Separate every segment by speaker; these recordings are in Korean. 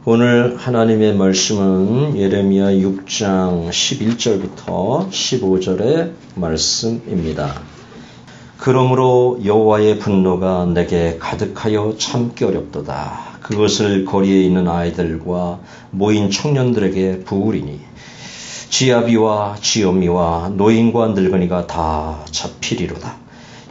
Speaker 1: 오늘 하나님의 말씀은 예레미야 6장 11절부터 15절의 말씀입니다. 그러므로 여호와의 분노가 내게 가득하여 참기 어렵도다. 그것을 거리에 있는 아이들과 모인 청년들에게 부으리니 지아비와 지엄이와 노인과 늙은이가 다 잡히리로다.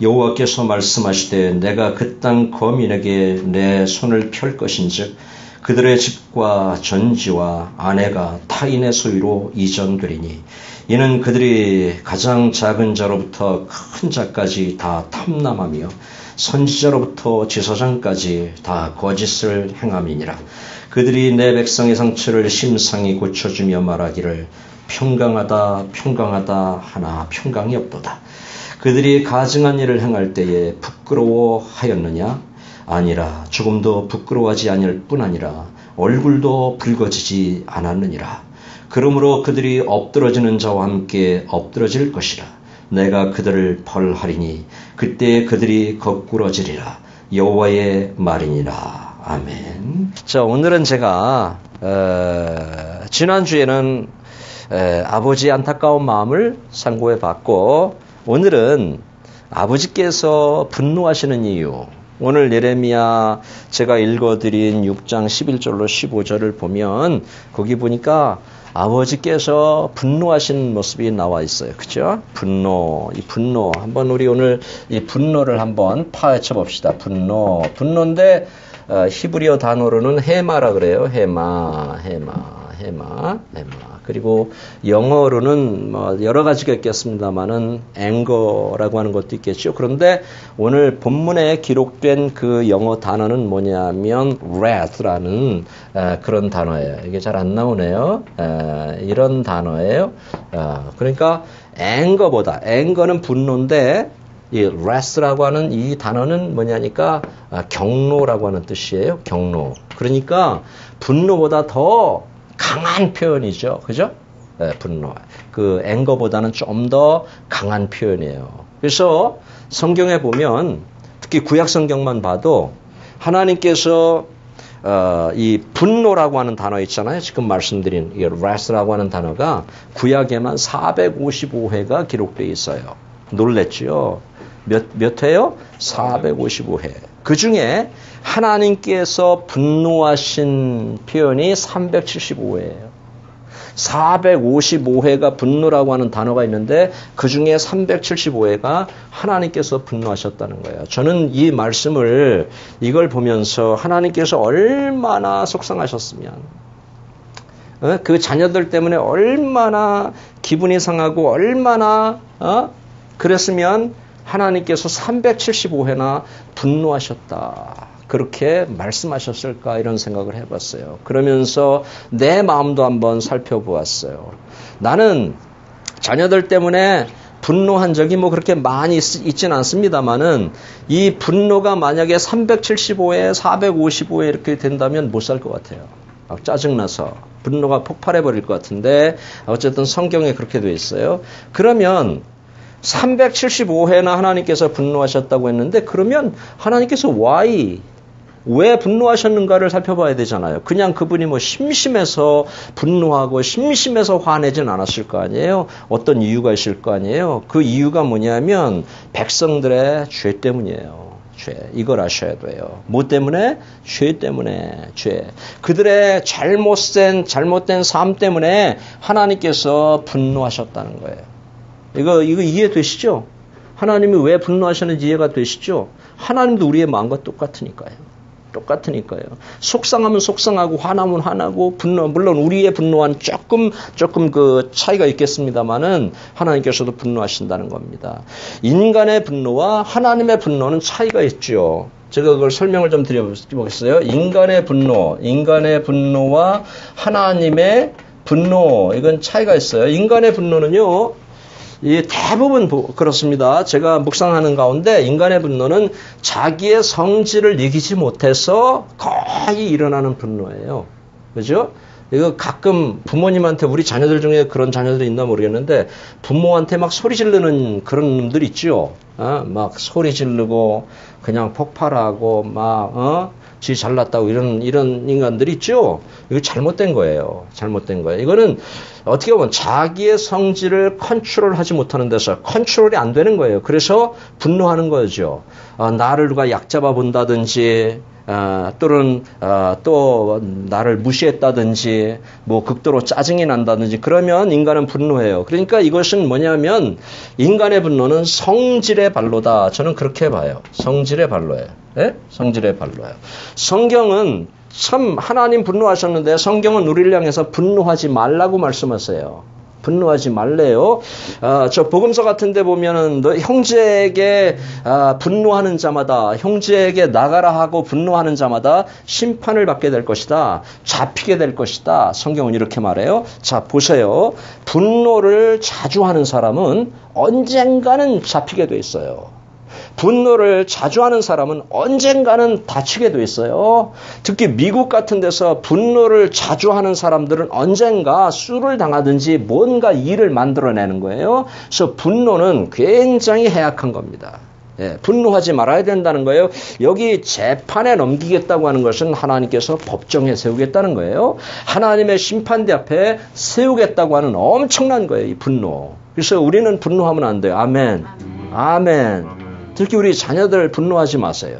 Speaker 1: 여호와께서 말씀하시되 내가 그 땅 거민에게 내 손을 펼 것인즉 그들의 집과 전지와 아내가 타인의 소유로 이전되리니 이는 그들이 가장 작은 자로부터 큰 자까지 다 탐남하며 선지자로부터 제사장까지 다 거짓을 행함이니라. 그들이 내 백성의 상처를 심상히 고쳐주며 말하기를 평강하다 평강하다 하나 평강이 없도다. 그들이 가증한 일을 행할 때에 부끄러워하였느냐? 아니라 조금도 부끄러워하지 아니할 뿐 아니라 얼굴도 붉어지지 않았느니라. 그러므로 그들이 엎드러지는 자와 함께 엎드러질 것이라. 내가 그들을 벌하리니 그때 그들이 거꾸러지리라. 여호와의 말이니라. 아멘. 자, 오늘은 제가 지난주에는 아버지의 안타까운 마음을 상고해 봤고, 오늘은 아버지께서 분노하시는 이유, 오늘 예레미야 제가 읽어드린 6장 11절로 15절을 보면 거기 보니까 아버지께서 분노하시는 모습이 나와 있어요. 그죠? 분노, 이 분노. 한번 우리 오늘 이 분노를 한번 파헤쳐 봅시다. 분노인데 히브리어 단어로는 해마라 그래요. 해마. 그리고 영어로는 뭐 여러 가지가 있겠습니다만은 앵거라고 하는 것도 있겠죠. 그런데 오늘 본문에 기록된 그 영어 단어는 뭐냐면 wrath라는 그런 단어예요. 이게 잘 안 나오네요. 이런 단어예요. 그러니까 앵거는 분노인데 이 wrath라고 하는 이 단어는 뭐냐니까 경노라고 하는 뜻이에요. 경노. 그러니까 분노보다 더 강한 표현이죠. 그죠? 네, 분노. 그 앵거보다는 좀 더 강한 표현이에요. 그래서 성경에 보면 특히 구약 성경만 봐도 하나님께서 이 분노라고 하는 단어 있잖아요. 지금 말씀드린 이 wrath라고 하는 단어가 구약에만 455회가 기록되어 있어요. 놀랬죠? 몇 회요? 455회. 그 중에 하나님께서 분노하신 표현이 375회예요. 455회가 분노라고 하는 단어가 있는데 그 중에 375회가 하나님께서 분노하셨다는 거예요. 저는 이 말씀을 이걸 보면서 하나님께서 얼마나 속상하셨으면, 그 자녀들 때문에 얼마나 기분이 상하고 얼마나 그랬으면 하나님께서 375회나 분노하셨다. 그렇게 말씀하셨을까 이런 생각을 해봤어요. 그러면서 내 마음도 한번 살펴보았어요. 나는 자녀들 때문에 분노한 적이 뭐 그렇게 많이 있지는 않습니다만은 이 분노가 만약에 375회, 455회 이렇게 된다면 못 살 것 같아요. 막 짜증나서 분노가 폭발해버릴 것 같은데 어쨌든 성경에 그렇게 돼 있어요. 그러면 375회나 하나님께서 분노하셨다고 했는데 그러면 하나님께서 왜 분노하셨는가를 살펴봐야 되잖아요. 그냥 그분이 뭐 심심해서 분노하고 심심해서 화내진 않았을 거 아니에요. 어떤 이유가 있을 거 아니에요. 그 이유가 뭐냐면 백성들의 죄 때문이에요. 죄. 이걸 아셔야 돼요. 뭐 때문에? 죄 때문에. 죄. 그들의 잘못된 삶 때문에 하나님께서 분노하셨다는 거예요. 이거 이해되시죠? 하나님이 왜 분노하셨는지 이해가 되시죠? 하나님도 우리의 마음과 똑같으니까요. 속상하면 속상하고 화나면 화나고 물론 우리의 분노와는 조금 그 차이가 있겠습니다만은 하나님께서도 분노하신다는 겁니다. 인간의 분노와 하나님의 분노는 차이가 있죠. 제가 그걸 설명을 좀 드려보겠어요. 인간의 분노와 하나님의 분노, 이건 차이가 있어요. 인간의 분노는요, 대부분 그렇습니다. 제가 묵상하는 가운데 인간의 분노는 자기의 성질을 이기지 못해서 거의 일어나는 분노예요. 그죠? 이거 가끔 부모님한테 우리 자녀들 중에 그런 자녀들이 있나 모르겠는데 부모한테 막 소리 지르는 그런 놈들 있죠. 막 소리 지르고 그냥 폭발하고 막 지 잘났다고 이런 인간들이 있죠. 이거 잘못된 거예요. 잘못된 거예요. 이거는 어떻게 보면 자기의 성질을 컨트롤하지 못하는 데서 컨트롤이 안 되는 거예요. 그래서 분노하는 거죠. 나를 누가 약잡아 본다든지 또는 또 나를 무시했다든지 뭐 극도로 짜증이 난다든지 그러면 인간은 분노해요. 그러니까 이것은 뭐냐면 인간의 분노는 성질의 발로다. 저는 그렇게 봐요. 성질의 발로예요. 예? 성질의 발로예요. 성경은 참 하나님 분노하셨는데 성경은 우리를 향해서 분노하지 말라고 말씀하세요. 분노하지 말래요. 저 복음서 같은 데 보면은 너 형제에게 분노하는 자마다 형제에게 나가라 하고 분노하는 자마다 심판을 받게 될 것이다. 잡히게 될 것이다. 성경은 이렇게 말해요. 자, 보세요. 분노를 자주 하는 사람은 언젠가는 잡히게 돼 있어요. 분노를 자주 하는 사람은 언젠가는 다치게 돼 있어요. 특히 미국 같은 데서 분노를 자주 하는 사람들은 언젠가 수를 당하든지 뭔가 일을 만들어내는 거예요. 그래서 분노는 굉장히 해악한 겁니다. 예, 분노하지 말아야 된다는 거예요. 여기 재판에 넘기겠다고 하는 것은 하나님께서 법정에 세우겠다는 거예요. 하나님의 심판대 앞에 세우겠다고 하는 엄청난 거예요. 이 분노. 그래서 우리는 분노하면 안 돼요. 아멘. 아멘. 특히 우리 자녀들 분노하지 마세요.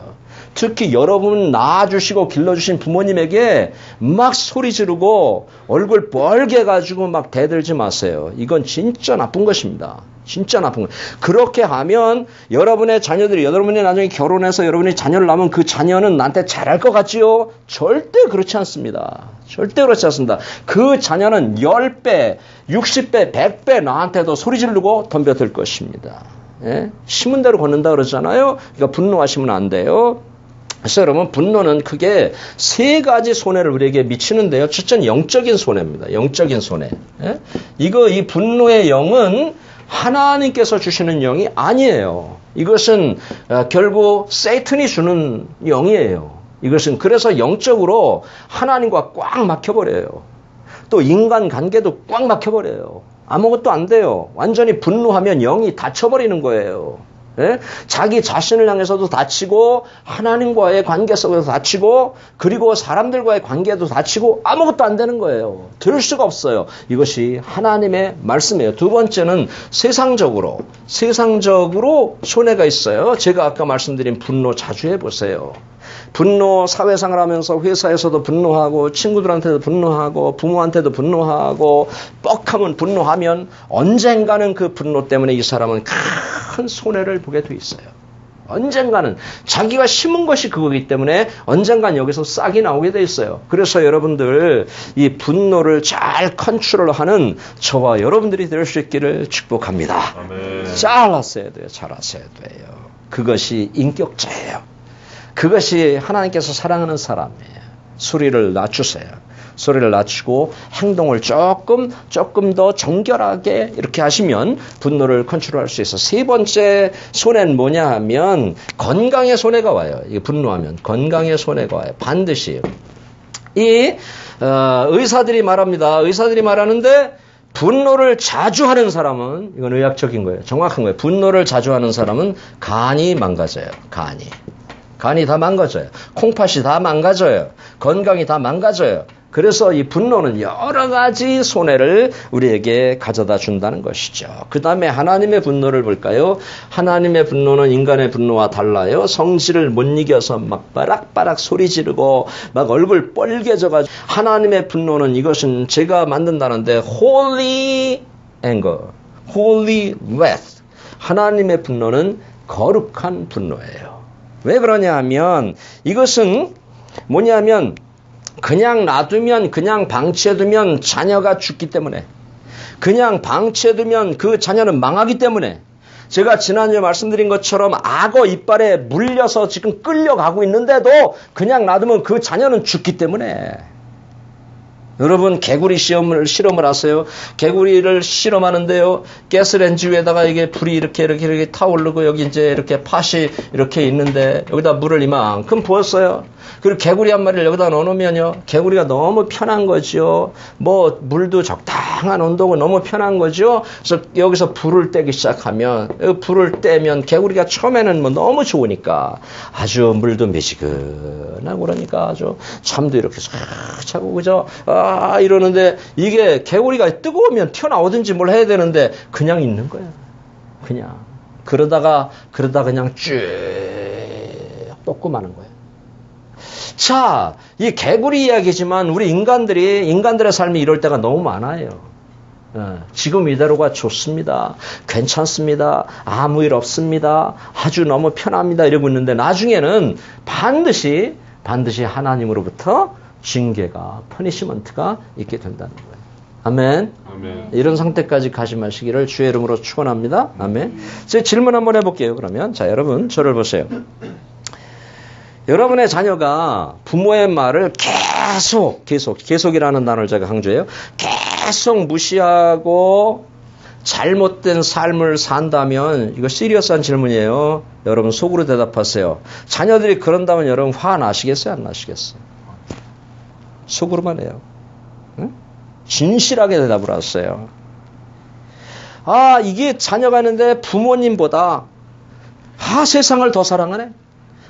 Speaker 1: 특히 여러분 낳아주시고 길러주신 부모님에게 막 소리 지르고 얼굴 뻘게 해가지고 막 대들지 마세요. 이건 진짜 나쁜 것입니다. 진짜 나쁜 거예요. 그렇게 하면 여러분의 자녀들이 여러분이 나중에 결혼해서 여러분이 자녀를 낳으면 그 자녀는 나한테 잘할 것 같지요? 절대 그렇지 않습니다. 절대 그렇지 않습니다. 그 자녀는 10배, 60배, 100배 나한테도 소리 지르고 덤벼들 것입니다. 예? 심은 대로 걷는다 그러잖아요. 그러니까 분노하시면 안 돼요. 그래서 여러분 분노는 크게 세 가지 손해를 우리에게 미치는데요. 첫째는 영적인 손해입니다. 영적인 손해. 예? 이 분노의 영은 하나님께서 주시는 영이 아니에요. 이것은 결국 세이튼이 주는 영이에요. 이것은 그래서 영적으로 하나님과 꽉 막혀버려요. 또 인간 관계도 꽉 막혀버려요. 아무것도 안 돼요. 완전히 분노하면 영이 닫혀버리는 거예요. 예? 자기 자신을 향해서도 다치고 하나님과의 관계 속에서 다치고 그리고 사람들과의 관계도 다치고 아무것도 안 되는 거예요. 들을 수가 없어요. 이것이 하나님의 말씀이에요. 두 번째는 세상적으로 손해가 있어요. 제가 아까 말씀드린 분노 자주 해보세요. 분노 사회생활 하면서 회사에서도 분노하고 친구들한테도 분노하고 부모한테도 분노하고 뻑하면 분노하면 언젠가는 그 분노 때문에 이 사람은 큰 손해를 보게 돼 있어요. 언젠가는 자기가 심은 것이 그거기 때문에 언젠간 여기서 싹이 나오게 돼 있어요. 그래서 여러분들 이 분노를 잘 컨트롤하는 저와 여러분들이 될 수 있기를 축복합니다. 아멘. 잘하셔야 돼요. 잘하셔야 돼요. 그것이 인격자예요. 그것이 하나님께서 사랑하는 사람이에요. 소리를 낮추세요. 소리를 낮추고 행동을 조금 더 정결하게 이렇게 하시면 분노를 컨트롤할 수 있어요. 세 번째 손해는 뭐냐 하면 건강에 손해가 와요. 이게 분노하면 건강에 손해가 와요. 반드시. 의사들이 말합니다. 의사들이 말하는데 분노를 자주 하는 사람은 이건 의학적인 거예요. 정확한 거예요. 분노를 자주 하는 사람은 간이 망가져요. 간이 다 망가져요. 콩팥이 다 망가져요. 건강이 다 망가져요. 그래서 이 분노는 여러 가지 손해를 우리에게 가져다 준다는 것이죠. 그 다음에 하나님의 분노를 볼까요? 하나님의 분노는 인간의 분노와 달라요. 성질을 못 이겨서 막 바락바락 소리 지르고 막 얼굴 뻘개져가지고 하나님의 분노는 이것은 제가 만든다는데 holy anger, holy wrath. 하나님의 분노는 거룩한 분노예요. 왜 그러냐 하면 이것은 뭐냐면 그냥 놔두면 그냥 방치해두면 자녀가 죽기 때문에 그냥 방치해두면 그 자녀는 망하기 때문에 제가 지난주에 말씀드린 것처럼 악어 이빨에 물려서 지금 끌려가고 있는데도 그냥 놔두면 그 자녀는 죽기 때문에 여러분 개구리 실험을 하세요. 개구리를 실험하는데요. 가스렌지 위에다가 이게 불이 이렇게 타오르고 여기 이제 이렇게 팥이 이렇게 있는데 여기다 물을 이만큼 부었어요. 그리고 개구리 한 마리를 여기다 넣어놓으면요. 개구리가 너무 편한 거죠. 뭐 물도 적당한 온도고 너무 편한 거죠. 그래서 여기서 불을 떼기 시작하면 불을 떼면 개구리가 처음에는 뭐 너무 좋으니까 아주 물도 미지근하고 그러니까 아주 잠도 이렇게 싹 자고 그죠. 이러는데 이게 개구리가 뜨거우면 튀어나오든지 뭘 해야 되는데 그냥 있는 거야. 그냥 그러다가 그냥 쭉 뻗고 마는 거예요. 자, 이 개구리 이야기지만 우리 인간들의 삶이 이럴 때가 너무 많아요. 지금 이대로가 좋습니다. 괜찮습니다. 아무 일 없습니다. 아주 너무 편합니다. 이러고 있는데 나중에는 반드시 하나님으로부터 징계가, 퍼니시먼트가 있게 된다는 거예요. 아멘.
Speaker 2: 아멘.
Speaker 1: 이런 상태까지 가지 마시기를 주의 이름으로 축원합니다. 아멘. 제 질문 한번 해볼게요. 그러면 자, 여러분 저를 보세요. 여러분의 자녀가 부모의 말을 계속이라는 단어를 제가 강조해요. 계속 무시하고 잘못된 삶을 산다면 이거 시리어스한 질문이에요. 여러분 속으로 대답하세요. 자녀들이 그런다면 여러분 화 나시겠어요? 안 나시겠어요? 속으로만 해요. 응? 진실하게 대답을 하세요. 이게 자녀가 있는데 부모님보다 세상을 더 사랑하네.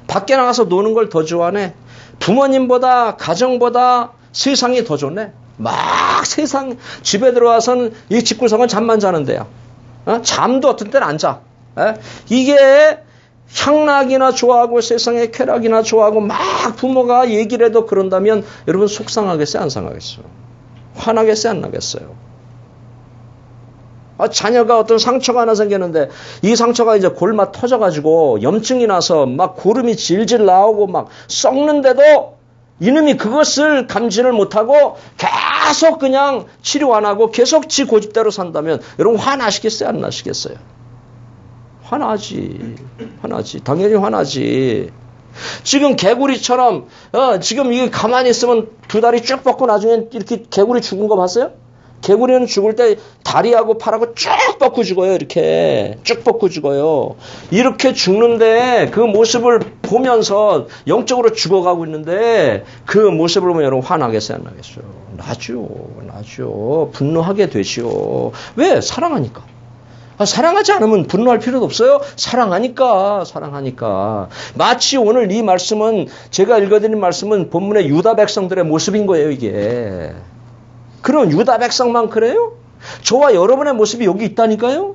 Speaker 1: 밖에 나가서 노는 걸 더 좋아하네. 부모님보다 가정보다 세상이 더 좋네. 막 세상 집에 들어와서는 이 집구석은 잠만 자는데요. 잠도 어떤 때는 안 자. 이게 향락이나 좋아하고 세상의 쾌락이나 좋아하고 막 부모가 얘기를 해도 그런다면 여러분 속상하겠어요? 안 상하겠어요? 화나겠어요? 안 나겠어요? 자녀가 어떤 상처가 하나 생겼는데 이 상처가 이제 골마 터져가지고 염증이 나서 막 고름이 질질 나오고 막 썩는데도 이놈이 그것을 감지를 못하고 계속 그냥 치료 안 하고 계속 지 고집대로 산다면 여러분 화나시겠어요? 안 나시겠어요? 화나지. 당연히 화나지. 지금 개구리처럼 지금 이게 가만히 있으면 두 다리 쭉 뻗고 나중에 이렇게 개구리 죽은 거 봤어요? 개구리는 죽을 때 다리하고 팔하고 쭉 뻗고 죽어요. 이렇게 쭉 뻗고 죽어요. 이렇게 죽는데 그 모습을 보면서 영적으로 죽어가고 있는데 그 모습을 보면 여러분 화나겠어요? 안 나겠어요? 나죠. 분노하게 되죠. 왜? 사랑하니까. 사랑하지 않으면 분노할 필요도 없어요. 사랑하니까. 마치 오늘 이 말씀은 제가 읽어드린 말씀은 본문의 유다 백성들의 모습인 거예요. 이게. 그럼 유다 백성만 그래요? 저와 여러분의 모습이 여기 있다니까요?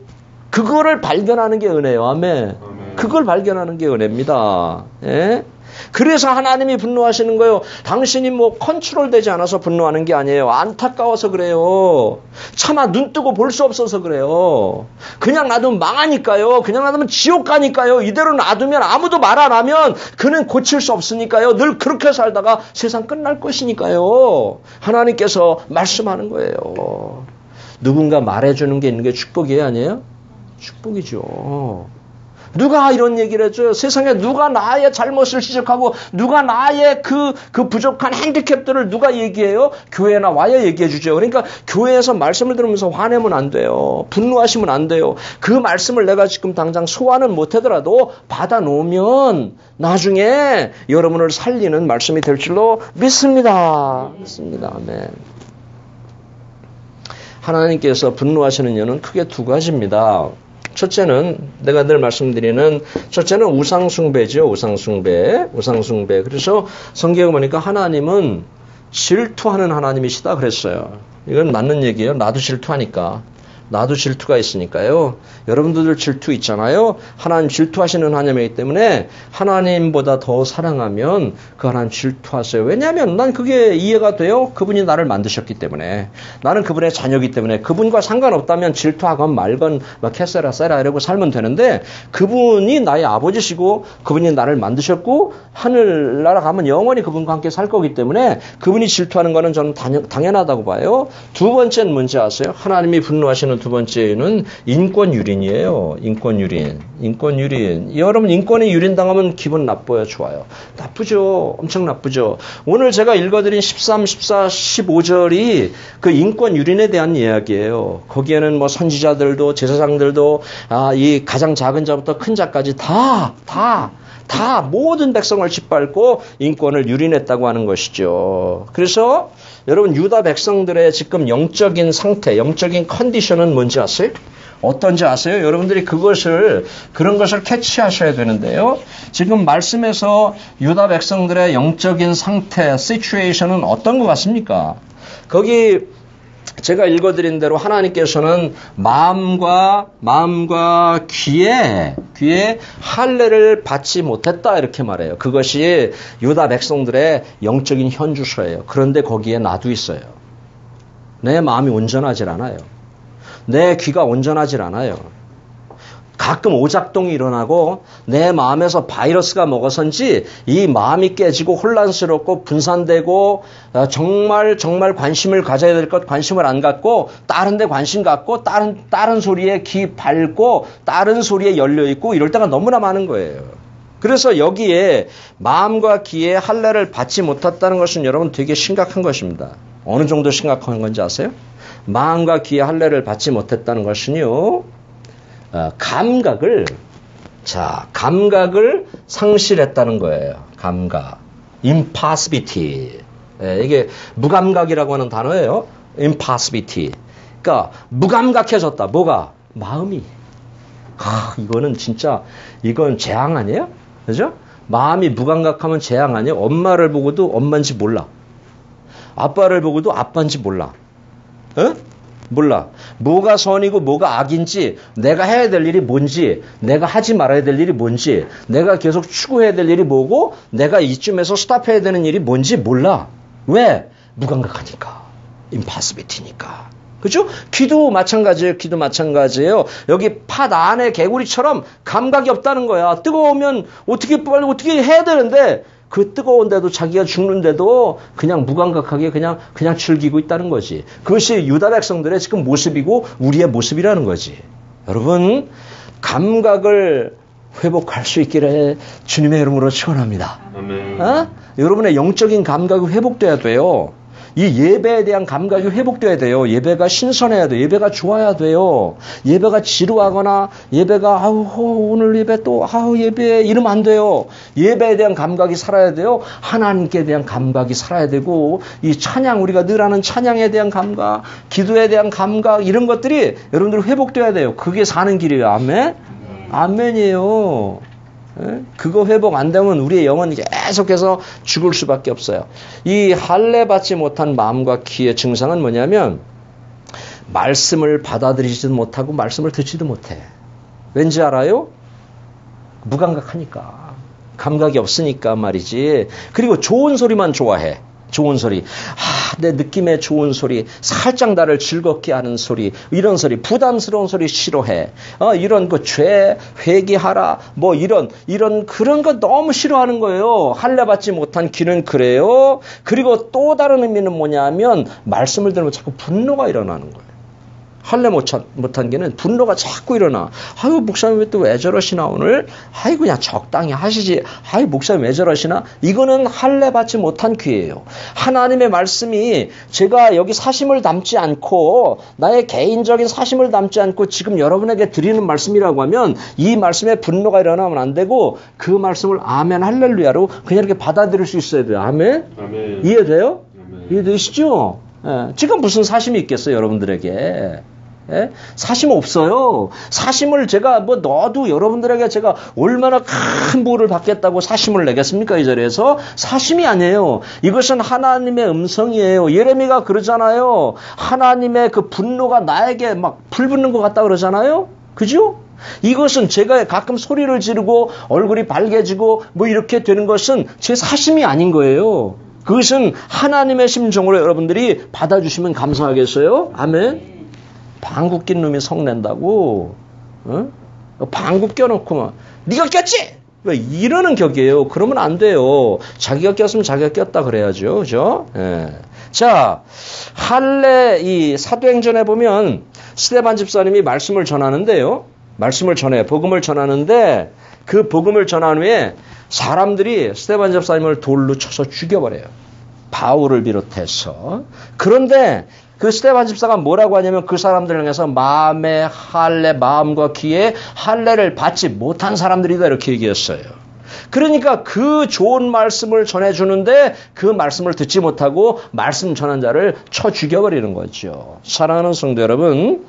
Speaker 1: 그거를 발견하는 게 은혜예요. 아멘. 그걸 발견하는 게 은혜입니다. 예? 그래서 하나님이 분노하시는 거예요. 당신이 뭐 컨트롤 되지 않아서 분노하는 게 아니에요. 안타까워서 그래요. 차마 눈 뜨고 볼 수 없어서 그래요. 그냥 놔두면 망하니까요. 그냥 놔두면 지옥 가니까요. 이대로 놔두면 아무도 말 안 하면 그는 고칠 수 없으니까요. 늘 그렇게 살다가 세상 끝날 것이니까요. 하나님께서 말씀하는 거예요. 누군가 말해주는 게 있는 게 축복이에요? 아니에요? 축복이죠. 누가 이런 얘기를 해줘요? 세상에 누가 나의 잘못을 지적하고 누가 나의 그 부족한 핸디캡들을 누가 얘기해요? 교회에 나와야 얘기해 주죠. 그러니까 교회에서 말씀을 들으면서 화내면 안 돼요. 분노하시면 안 돼요. 그 말씀을 내가 지금 당장 소화는 못하더라도 받아놓으면 나중에 여러분을 살리는 말씀이 될 줄로 믿습니다. 아멘. 하나님께서 분노하시는 이유는 크게 두 가지입니다. 첫째는 내가 늘 말씀드리는 첫째는 우상숭배죠. 우상숭배. 그래서 성경에 보니까 하나님은 질투하는 하나님이시다 그랬어요. 이건 맞는 얘기예요. 나도 질투하니까. 나도 질투가 있으니까요. 여러분들도 질투 있잖아요. 하나님 질투하시는 하나님이기 때문에 하나님보다 더 사랑하면 그 하나님 질투하세요. 왜냐하면 난 그게 이해가 돼요. 그분이 나를 만드셨기 때문에. 나는 그분의 자녀이기 때문에 그분과 상관없다면 질투하건 말건 막 캐세라 세라 이러고 살면 되는데 그분이 나의 아버지시고 그분이 나를 만드셨고 하늘나라 가면 영원히 그분과 함께 살 거기 때문에 그분이 질투하는 거는 저는 당연하다고 봐요. 두 번째는 뭔지 아세요? 하나님이 분노하시는 번째는 두 번째는 인권 유린이에요. 인권 유린. 인권 유린. 여러분 인권에 유린당하면 기분 나빠요? 좋아요? 나쁘죠. 엄청 나쁘죠. 오늘 제가 읽어드린 13, 14, 15절이 그 인권 유린에 대한 이야기예요. 거기에는 뭐 선지자들도 제사장들도 이 가장 작은 자부터 큰 자까지 다 모든 백성을 짓밟고 인권을 유린했다고 하는 것이죠. 그래서 여러분 유다 백성들의 지금 영적인 상태, 영적인 컨디션은 뭔지 아세요? 어떤지 아세요? 여러분들이 그런 것을 캐치하셔야 되는데요. 지금 말씀에서 유다 백성들의 영적인 상태, 시츄에이션은 어떤 것 같습니까? 거기 제가 읽어드린 대로 하나님께서는 마음과 귀에 할례를 받지 못했다 이렇게 말해요. 그것이 유다 백성들의 영적인 현주소예요. 그런데 거기에 나도 있어요. 내 마음이 온전하질 않아요. 내 귀가 온전하질 않아요. 가끔 오작동이 일어나고 내 마음에서 바이러스가 먹어서인지 이 마음이 깨지고 혼란스럽고 분산되고 정말 관심을 가져야 될 것 관심을 안 갖고 다른 데 관심 갖고 다른 소리에 귀 밟고 다른 소리에 열려 있고 이럴 때가 너무나 많은 거예요. 그래서 여기에 마음과 귀에 할례를 받지 못했다는 것은 여러분 되게 심각한 것입니다. 어느 정도 심각한 건지 아세요? 마음과 귀에 할례를 받지 못했다는 것은요. 감각을 상실했다는 거예요. 감각. impassivity. 이게 무감각이라고 하는 단어예요. impassivity. 그러니까 무감각해졌다. 뭐가? 마음이. 이건 재앙 아니에요? 그죠? 마음이 무감각하면 재앙 아니에요? 엄마를 보고도 엄마인지 몰라. 아빠를 보고도 아빠인지 몰라. 몰라. 뭐가 선이고 뭐가 악인지, 내가 해야 될 일이 뭔지, 내가 하지 말아야 될 일이 뭔지, 내가 계속 추구해야 될 일이 뭐고, 내가 이쯤에서 스탑해야 되는 일이 뭔지 몰라. 왜? 무감각하니까. impossibility니까. 그죠? 귀도 마찬가지예요. 여기 팥 안에 개구리처럼 감각이 없다는 거야. 뜨거우면 어떻게 해야 되는데, 그 뜨거운데도 자기가 죽는데도 그냥 무감각하게 그냥 즐기고 있다는 거지. 그것이 유다 백성들의 지금 모습이고 우리의 모습이라는 거지. 여러분, 감각을 회복할 수 있기를 주님의 이름으로 축원합니다. 여러분의 영적인 감각이 회복돼야 돼요. 이 예배에 대한 감각이 회복돼야 돼요. 예배가 신선해야 돼요. 예배가 좋아야 돼요. 예배가 지루하거나 예배가 오늘 예배 예배 이러면 안 돼요. 예배에 대한 감각이 살아야 돼요. 하나님께 대한 감각이 살아야 되고 이 찬양 우리가 늘 하는 찬양에 대한 감각, 기도에 대한 감각 이런 것들이 여러분들 회복돼야 돼요. 그게 사는 길이에요. 아멘? 아멘이에요. 그거 회복 안 되면 우리의 영은 계속해서 죽을 수밖에 없어요. 이 할례 받지 못한 마음과 귀의 증상은 뭐냐면 말씀을 받아들이지도 못하고 말씀을 듣지도 못해. 왠지 알아요? 무감각하니까. 감각이 없으니까 말이지. 그리고 좋은 소리만 좋아해. 좋은 소리. 내 느낌에 좋은 소리. 살짝 나를 즐겁게 하는 소리. 이런 소리. 부담스러운 소리 싫어해. 이런 죄 회개하라. 이런 그런 거 너무 싫어하는 거예요. 할례 받지 못한 귀는 그래요. 그리고 또 다른 의미는 뭐냐면 말씀을 들으면 자꾸 분노가 일어나는 거예요. 할례 못한 게는 분노가 자꾸 일어나. 목사님 왜 저러시나 오늘? 그냥 적당히 하시지. 목사님 왜 저러시나? 이거는 할례 받지 못한 귀예요. 하나님의 말씀이 제가 여기 사심을 담지 않고 나의 개인적인 사심을 담지 않고 지금 여러분에게 드리는 말씀이라고 하면 이 말씀에 분노가 일어나면 안 되고 그 말씀을 아멘 할렐루야로 그냥 이렇게 받아들일 수 있어야 돼요. 아멘? 아멘. 이해돼요? 아멘. 이해되시죠? 지금 무슨 사심이 있겠어요, 여러분들에게? 사심 없어요. 사심을 제가 넣어도 여러분들에게 제가 얼마나 큰 복을 받겠다고 사심을 내겠습니까? 이 자리에서 사심이 아니에요. 이것은 하나님의 음성이에요. 예레미야가 그러잖아요. 하나님의 그 분노가 나에게 막 불붙는 것 같다 그러잖아요. 그죠? 이것은 제가 가끔 소리를 지르고 얼굴이 밝아지고 이렇게 되는 것은 제 사심이 아닌 거예요. 그것은 하나님의 심정으로 여러분들이 받아주시면 감사하겠어요? 아멘. 방구 낀 놈이 성낸다고? 방구 껴놓고 네가 꼈지? 왜 이러는 격이에요. 그러면 안 돼요. 자기가 꼈으면 자기가 꼈다 그래야죠. 그죠? 자, 할례 이 사도행전에 보면 스데반 집사님이 말씀을 전하는데요. 말씀을 전해 복음을 전하는데 그 복음을 전한 후에 사람들이 스데반 집사님을 돌로 쳐서 죽여버려요. 바울을 비롯해서. 그런데 그 스데반 집사가 뭐라고 하냐면 그 사람들을 향해서 마음의 할례, 마음과 귀에 할례를 받지 못한 사람들이다 이렇게 얘기했어요. 그러니까 그 좋은 말씀을 전해주는데 그 말씀을 듣지 못하고 말씀 전한 자를 쳐 죽여버리는 거죠. 사랑하는 성도 여러분,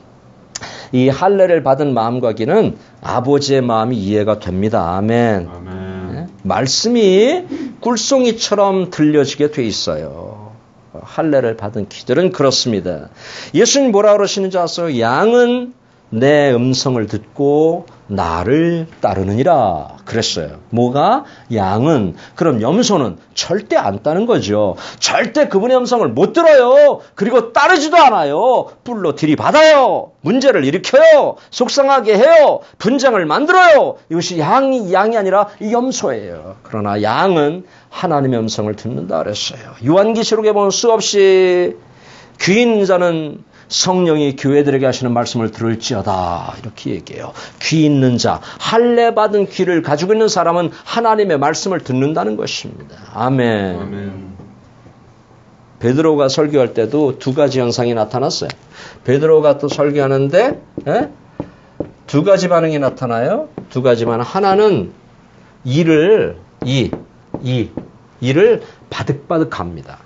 Speaker 1: 이 할례를 받은 마음과 귀는 아버지의 마음이 이해가 됩니다. 아멘.
Speaker 2: 아멘.
Speaker 1: 네? 말씀이 꿀송이처럼 들려지게 돼 있어요. 할례를 받은 귀들은 그렇습니다. 예수님 뭐라 그러시는지 아세요? 양은 내 음성을 듣고 나를 따르느니라 그랬어요. 뭐가? 양은. 그럼 염소는 절대 안 따는 거죠. 절대 그분의 음성을 못 들어요. 그리고 따르지도 않아요. 뿔로 들이받아요. 문제를 일으켜요. 속상하게 해요. 분쟁을 만들어요. 이것이 양이 아니라 이 염소예요. 그러나 양은 하나님의 음성을 듣는다 그랬어요. 요한계시록에 보면 수없이 귀 있는 자는 성령이 교회들에게 하시는 말씀을 들을지어다 이렇게 얘기해요. 귀 있는 자, 할례 받은 귀를 가지고 있는 사람은 하나님의 말씀을 듣는다는 것입니다. 아멘.
Speaker 2: 아멘.
Speaker 1: 베드로가 설교할 때도 두 가지 현상이 나타났어요. 베드로가 또 설교하는데 두 가지 반응이 나타나요. 두 가지 반응. 하나는 이를 바득바득 합니다.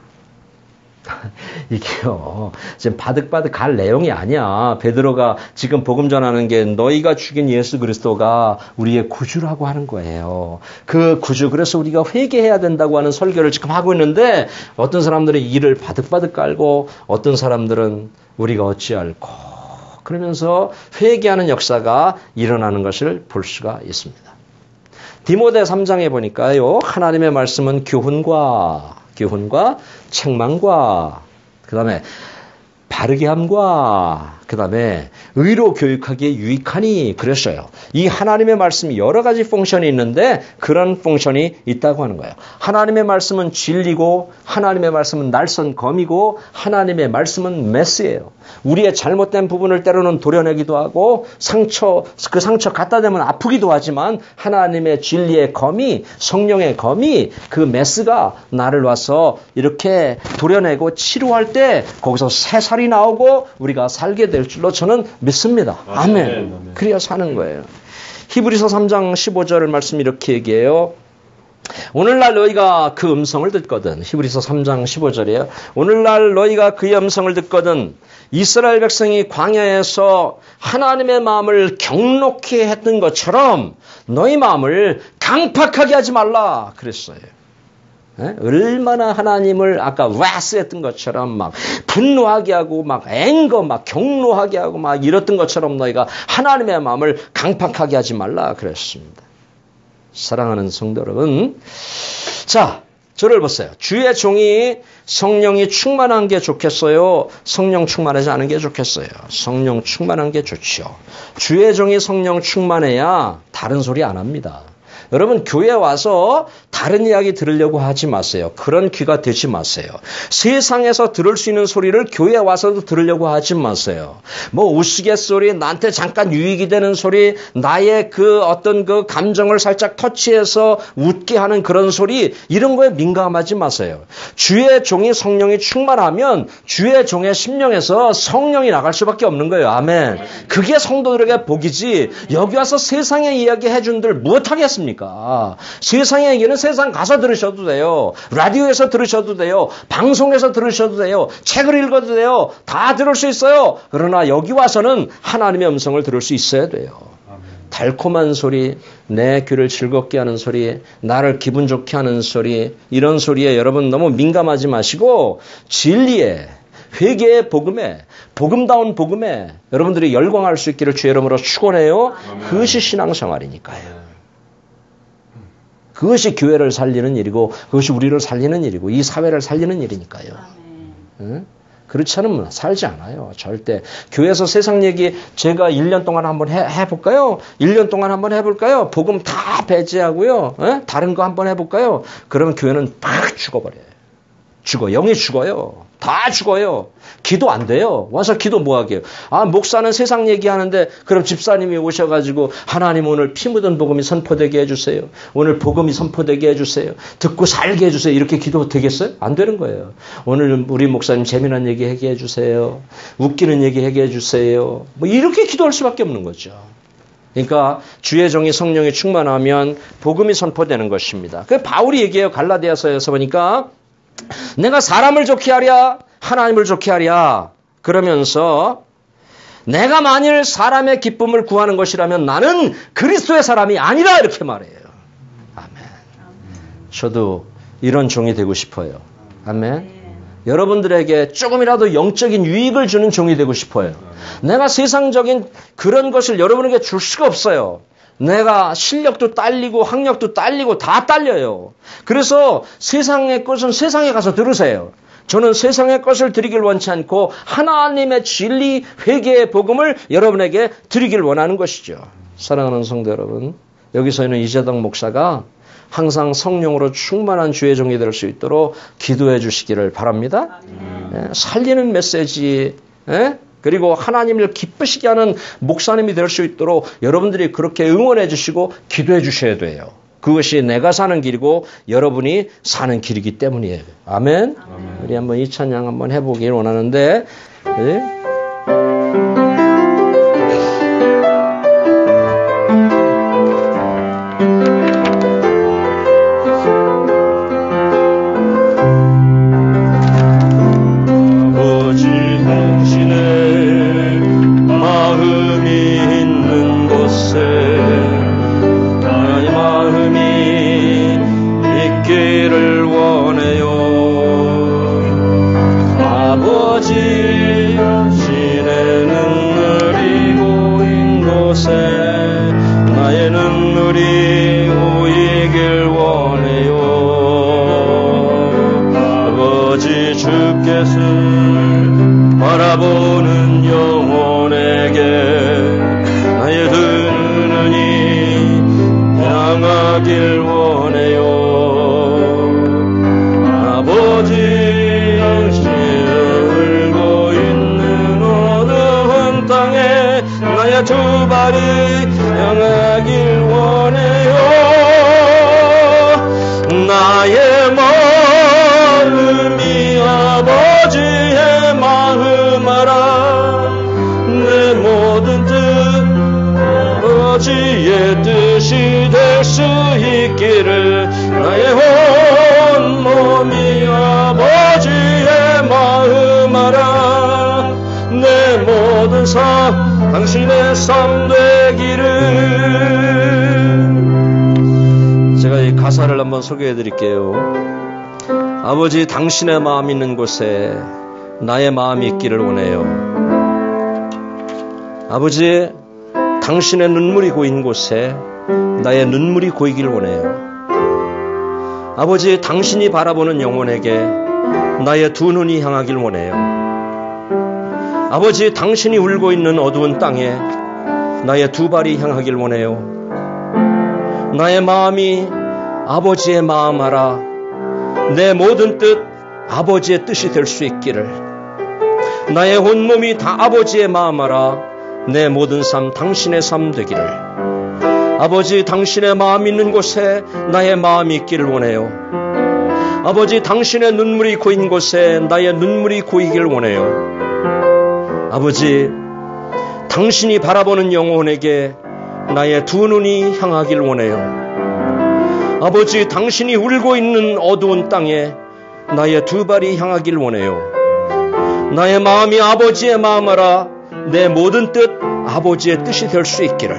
Speaker 1: 이게요, 지금 바득바득 갈 내용이 아니야. 베드로가 지금 복음 전하는 게 너희가 죽인 예수 그리스도가 우리의 구주라고 하는 거예요. 그 구주, 그래서 우리가 회개해야 된다고 하는 설교를 지금 하고 있는데 어떤 사람들은 이를 바득바득 깔고 어떤 사람들은 우리가 어찌할꼬 그러면서 회개하는 역사가 일어나는 것을 볼 수가 있습니다. 디모데 3장에 보니까요, 하나님의 말씀은 교훈과 책망과 그 다음에 바르게 함과 그 다음에 의로 교육하기에 유익하니 그랬어요. 이 하나님의 말씀이 여러 가지 펑션이 있는데 그런 펑션이 있다고 하는 거예요. 하나님의 말씀은 진리고 하나님의 말씀은 날선 검이고 하나님의 말씀은 메스예요. 우리의 잘못된 부분을 때로는 도려내기도 하고 그 상처 갖다 대면 아프기도 하지만 하나님의 진리의 검이, 성령의 검이, 그 메스가 나를 와서 이렇게 도려내고 치료할 때 거기서 새살이 나오고 우리가 살게 될 줄로 저는 믿습니다. 아멘. 그래야 사는 거예요. 히브리서 3장 15절 말씀 이렇게 얘기해요. 오늘날 너희가 그 음성을 듣거든. 히브리서 3장 15절이에요. 오늘날 너희가 그의 음성을 듣거든. 이스라엘 백성이 광야에서 하나님의 마음을 경록히 했던 것처럼 너희 마음을 강팍하게 하지 말라 그랬어요. 얼마나 하나님을 아까 와스 했던 것처럼 막 분노하게 하고 막 앵거 막 경노하게 하고 막 이랬던 것처럼 너희가 하나님의 마음을 강팍하게 하지 말라 그랬습니다. 사랑하는 성도 여러분, 자, 저를 보세요. 주의 종이 성령이 충만한 게 좋겠어요? 성령 충만하지 않은 게 좋겠어요? 성령 충만한 게 좋죠. 주의 종이 성령 충만해야 다른 소리 안 합니다. 여러분, 교회 와서 다른 이야기 들으려고 하지 마세요. 그런 귀가 되지 마세요. 세상에서 들을 수 있는 소리를 교회 와서도 들으려고 하지 마세요. 뭐 우스갯소리, 나한테 잠깐 유익이 되는 소리, 나의 그 어떤 그 감정을 살짝 터치해서 웃게 하는 그런 소리, 이런 거에 민감하지 마세요. 주의 종이 성령이 충만하면 주의 종의 심령에서 성령이 나갈 수밖에 없는 거예요. 아멘. 그게 성도들에게 복이지 여기 와서 세상의 이야기 해준들 무엇하겠습니까? 세상의 얘기는 세상 가서 들으셔도 돼요. 라디오에서 들으셔도 돼요. 방송에서 들으셔도 돼요. 책을 읽어도 돼요. 다 들을 수 있어요. 그러나 여기 와서는 하나님의 음성을 들을 수 있어야 돼요. 달콤한 소리, 내 귀를 즐겁게 하는 소리, 나를 기분 좋게 하는 소리, 이런 소리에 여러분 너무 민감하지 마시고 진리에, 회개의 복음에, 복음다운 복음에 여러분들이 열광할 수 있기를 주의 이름으로 축원해요. 그것이 신앙생활이니까요. 그것이 교회를 살리는 일이고 그것이 우리를 살리는 일이고 이 사회를 살리는 일이니까요. 응? 그렇지 않으면 살지 않아요. 절대. 교회에서 세상 얘기 제가 1년 동안 한번 해볼까요? 1년 동안 한번 해볼까요? 복음 다 배제하고요. 다른 거 한번 해볼까요? 그러면 교회는 팍 죽어버려요. 영이 죽어요. 다 죽어요. 기도 안 돼요. 와서 기도 뭐 하게요? 아, 목사는 세상 얘기하는데 그럼 집사님이 오셔가지고 하나님 오늘 피 묻은 복음이 선포되게 해주세요. 오늘 복음이 선포되게 해주세요. 듣고 살게 해주세요. 이렇게 기도 되겠어요? 안 되는 거예요. 오늘 우리 목사님 재미난 얘기 하게 해주세요. 웃기는 얘기 하게 해주세요. 뭐 이렇게 기도할 수밖에 없는 거죠. 그러니까 주의 종이 성령이 충만하면 복음이 선포되는 것입니다. 그 바울이 얘기해요. 갈라디아서에서 보니까 내가 사람을 좋게 하랴 하나님을 좋게 하랴 그러면서 내가 만일 사람의 기쁨을 구하는 것이라면 나는 그리스도의 사람이 아니라 이렇게 말해요. 아멘. 저도 이런 종이 되고 싶어요. 아멘. 여러분들에게 조금이라도 영적인 유익을 주는 종이 되고 싶어요. 내가 세상적인 그런 것을 여러분에게 줄 수가 없어요. 내가 실력도 딸리고 학력도 딸리고 다 딸려요. 그래서 세상의 것은 세상에 가서 들으세요. 저는 세상의 것을 드리길 원치 않고 하나님의 진리 회개의 복음을 여러분에게 드리길 원하는 것이죠. 사랑하는 성도 여러분, 여기서는 이재덕 목사가 항상 성령으로 충만한 주의 종이 될 수 있도록 기도해 주시기를 바랍니다. 살리는 메시지, 그리고 하나님을 기쁘시게 하는 목사님이 될 수 있도록 여러분들이 그렇게 응원해 주시고 기도해 주셔야 돼요. 그것이 내가 사는 길이고 여러분이 사는 길이기 때문이에요. 아멘. 우리 한번 이 찬양 한번 해보길 원하는데,
Speaker 2: 바라보는 영혼에게 나의 두 눈이 향하길 원해요. 아버지 당신을 울고 있는 어두운 땅에 나의 두 발이 향하길 원해요. 나의 마음이 아버지의 마음 알아. 내 모든 뜻 아버지의 뜻이 될 수 있기를. 나의 온 몸이 아버지의 마음 알아. 내 모든 삶 당신의 삶 되기를.
Speaker 1: 제가 이 가사를 한번 소개해 드릴게요. 아버지 당신의 마음 있는 곳에 나의 마음이 있기를 원해요. 아버지 당신의 눈물이 고인 곳에 나의 눈물이 고이길 원해요. 아버지 당신이 바라보는 영혼에게 나의 두 눈이 향하길 원해요. 아버지 당신이 울고 있는 어두운 땅에 나의 두 발이 향하길 원해요. 나의 마음이 아버지의 마음 알아. 내 모든 뜻 아버지의 뜻이 될 수 있기를. 나의 온몸이 다 아버지의 마음 알아. 내 모든 삶 당신의 삶 되기를. 아버지 당신의 마음 있는 곳에 나의 마음이 있기를 원해요. 아버지 당신의 눈물이 고인 곳에 나의 눈물이 고이길 원해요. 아버지 당신이 바라보는 영혼에게 나의 두 눈이 향하길 원해요. 아버지 당신이 울고 있는 어두운 땅에 나의 두 발이 향하길 원해요. 나의 마음이 아버지의 마음 알아. 내 모든 뜻 아버지의 뜻이 될 수 있기를.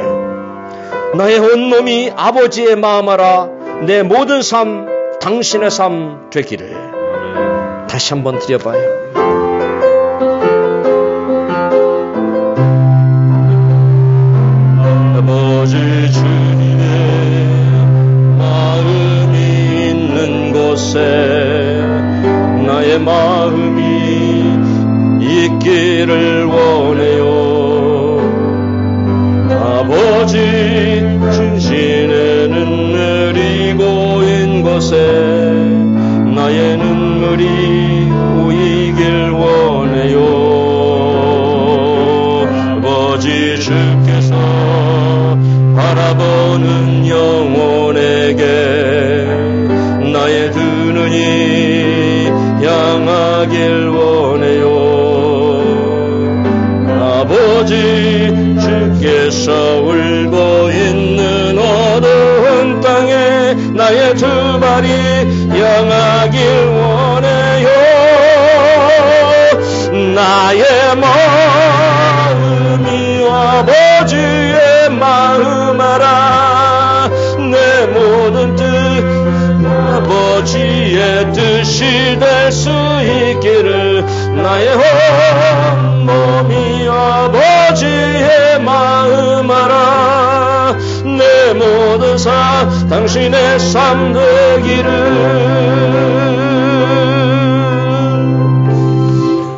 Speaker 1: 나의 온몸이 아버지의 마음 알아. 내 모든 삶 당신의 삶 되기를. 다시 한번 드려봐요.
Speaker 2: 아버지 주님의 마음이 있는 곳에 나의 마음이 있기를 원해요. 아버지 당신의 눈물이 고인 곳에 나의 눈물이 고이길 나의 마음이 아버지의 마음 알아. 내 모든 뜻 아버지의 뜻이 될 수 있기를. 나의 온 몸이 아버지의 마음 알아. 내 모든 삶 당신의 삶 되기를.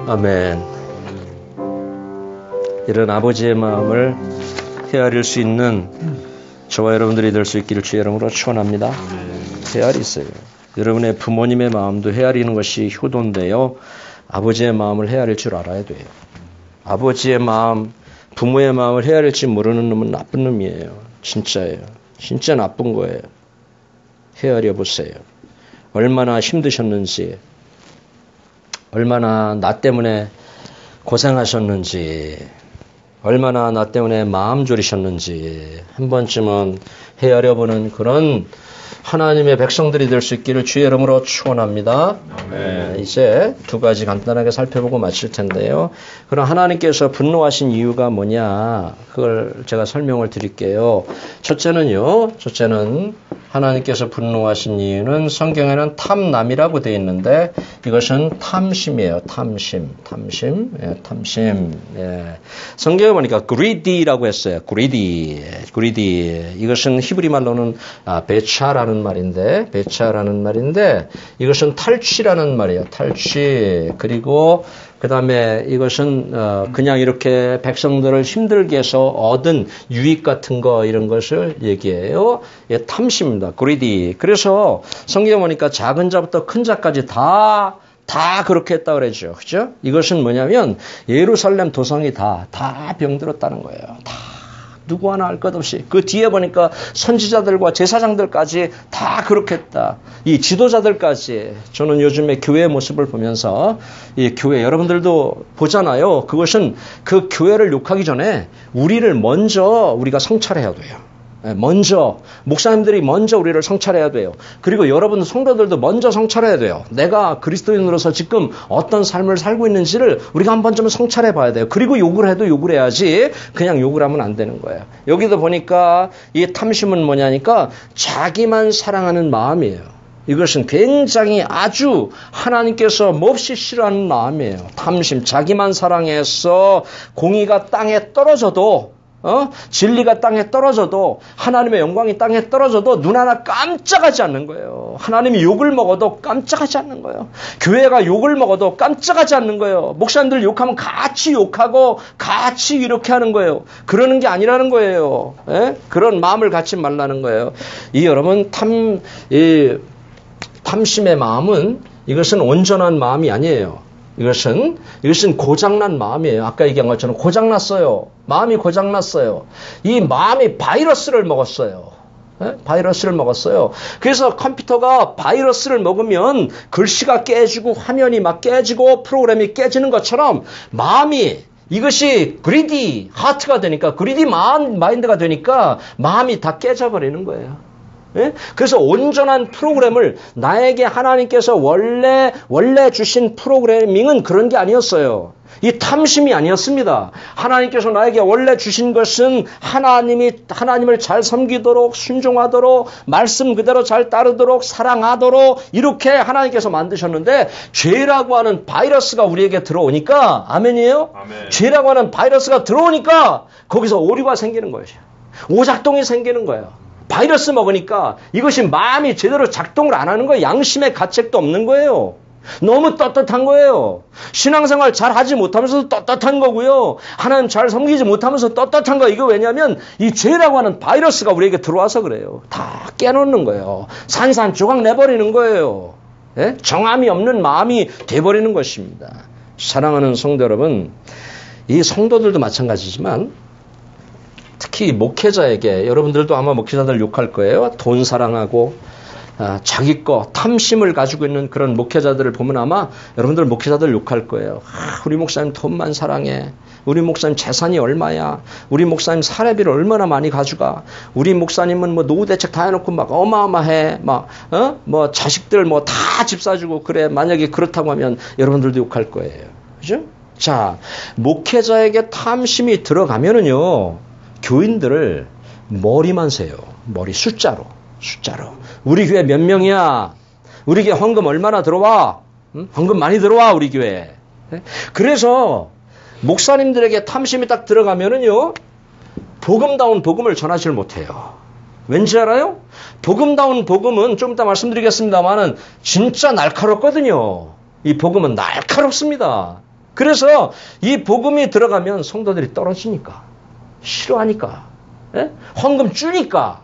Speaker 1: 아멘. 이런 아버지의 마음을 헤아릴 수 있는 저와 여러분들이 될 수 있기를 주의 이름으로 축원합니다. 헤아리세요. 여러분의 부모님의 마음도 헤아리는 것이 효도인데요. 아버지의 마음을 헤아릴 줄 알아야 돼요. 아버지의 마음, 부모의 마음을 헤아릴지 모르는 놈은 나쁜 놈이에요. 진짜예요. 진짜 나쁜 거예요. 헤아려 보세요. 얼마나 힘드셨는지, 얼마나 나 때문에 고생하셨는지, 얼마나 나 때문에 마음 졸이셨는지 한 번쯤은 헤아려보는 그런 하나님의 백성들이 될 수 있기를 주의 이름으로 축원합니다. 이제 두 가지 간단하게 살펴보고 마칠 텐데요. 그럼 하나님께서 분노하신 이유가 뭐냐? 그걸 제가 설명을 드릴게요. 첫째는 하나님께서 분노하신 이유는 성경에는 탐남이라고 되어 있는데 이것은 탐심이에요. 탐심. 예. 성경에 보니까 greedy라고 했어요. greedy. 이것은 히브리 말로는 배차라는 말인데 이것은 탈취라는 말이에요. 탈취. 그리고 그 다음에 이것은 그냥 이렇게 백성들을 힘들게 해서 얻은 유익 같은 거 이런 것을 얘기해요. 예, 탐심입니다. greedy. 그래서 성경에 보니까 작은 자부터 큰 자까지 다 그렇게 했다 그러죠. 그죠? 이것은 뭐냐면 예루살렘 도성이 다 병들었다는 거예요. 다. 누구 하나 할 것 없이. 그 뒤에 보니까 선지자들과 제사장들까지 다 그렇게 했다. 이 지도자들까지. 저는 요즘에 교회의 모습을 보면서 이 교회 여러분들도 보잖아요. 그것은 그 교회를 욕하기 전에 우리가 성찰해야 돼요. 목사님들이 먼저 우리를 성찰해야 돼요. 그리고 여러분 성도들도 먼저 성찰해야 돼요. 내가 그리스도인으로서 지금 어떤 삶을 살고 있는지를 우리가 한 번쯤은 성찰해 봐야 돼요. 그리고 욕을 해도 욕을 해야지 그냥 욕을 하면 안 되는 거예요. 여기도 보니까 이 탐심은 뭐냐니까 자기만 사랑하는 마음이에요. 이것은 굉장히 아주 하나님께서 몹시 싫어하는 마음이에요. 탐심, 자기만 사랑해서 공의가 땅에 떨어져도 진리가 땅에 떨어져도 하나님의 영광이 땅에 떨어져도 눈 하나 깜짝하지 않는 거예요. 하나님이 욕을 먹어도 깜짝하지 않는 거예요. 교회가 욕을 먹어도 깜짝하지 않는 거예요. 목사님들 욕하면 같이 욕하고 같이 이렇게 하는 거예요. 그러는 게 아니라는 거예요. 예? 그런 마음을 갖지 말라는 거예요. 여러분 탐심의 마음은 이것은 온전한 마음이 아니에요. 이것은 고장난 마음이에요. 아까 얘기한 것처럼 고장났어요. 마음이 고장났어요. 이 마음이 바이러스를 먹었어요. 바이러스를 먹었어요. 그래서 컴퓨터가 바이러스를 먹으면 글씨가 깨지고 화면이 막 깨지고 프로그램이 깨지는 것처럼 마음이 이것이 그리디 하트가 되니까 그리디 마인드가 되니까 마음이 다 깨져버리는 거예요. 예? 그래서 온전한 프로그램을 나에게 하나님께서 원래 주신 프로그래밍은 그런 게 아니었어요. 이 탐심이 아니었습니다. 하나님께서 나에게 원래 주신 것은 하나님을 잘 섬기도록 순종하도록 말씀 그대로 잘 따르도록 사랑하도록 이렇게 하나님께서 만드셨는데 죄라고 하는 바이러스가 우리에게 들어오니까 아멘이에요? 아멘. 죄라고 하는 바이러스가 들어오니까 거기서 오류가 생기는 거예요. 오작동이 생기는 거예요. 바이러스 먹으니까 이것이 마음이 제대로 작동을 안 하는 거예요. 양심의 가책도 없는 거예요. 너무 떳떳한 거예요. 신앙생활 잘 하지 못하면서도 떳떳한 거고요. 하나님 잘 섬기지 못하면서 떳떳한 거. 이거 왜냐하면 이 죄라고 하는 바이러스가 우리에게 들어와서 그래요. 다 깨놓는 거예요. 산산조각 내버리는 거예요. 예? 정함이 없는 마음이 돼버리는 것입니다. 사랑하는 성도 여러분, 이 성도들도 마찬가지지만 특히 목회자에게 여러분들도 아마 목회자들 욕할 거예요. 돈 사랑하고 자기 거 탐심을 가지고 있는 그런 목회자들을 보면 아마 여러분들 목회자들 욕할 거예요. 우리 목사님 돈만 사랑해. 우리 목사님 재산이 얼마야. 우리 목사님 사례비를 얼마나 많이 가져가. 우리 목사님은 뭐 노후 대책 다 해놓고 막 어마어마해. 뭐 자식들 뭐 다 집 사주고 그래. 만약에 그렇다고 하면 여러분들도 욕할 거예요. 그죠? 자, 목회자에게 탐심이 들어가면은요, 교인들을 머리만 세요. 머리 숫자로. 우리 교회 몇 명이야? 우리 교회 헌금 얼마나 들어와? 응? 헌금 많이 들어와, 우리 교회. 그래서 목사님들에게 탐심이 딱 들어가면은요, 복음다운 복음을 전하지 못해요. 왠지 알아요? 복음다운 복음은 좀 이따 말씀드리겠습니다만은 진짜 날카롭거든요. 이 복음은 날카롭습니다. 그래서 이 복음이 들어가면 성도들이 떨어지니까, 싫어하니까, 헌금 주니까.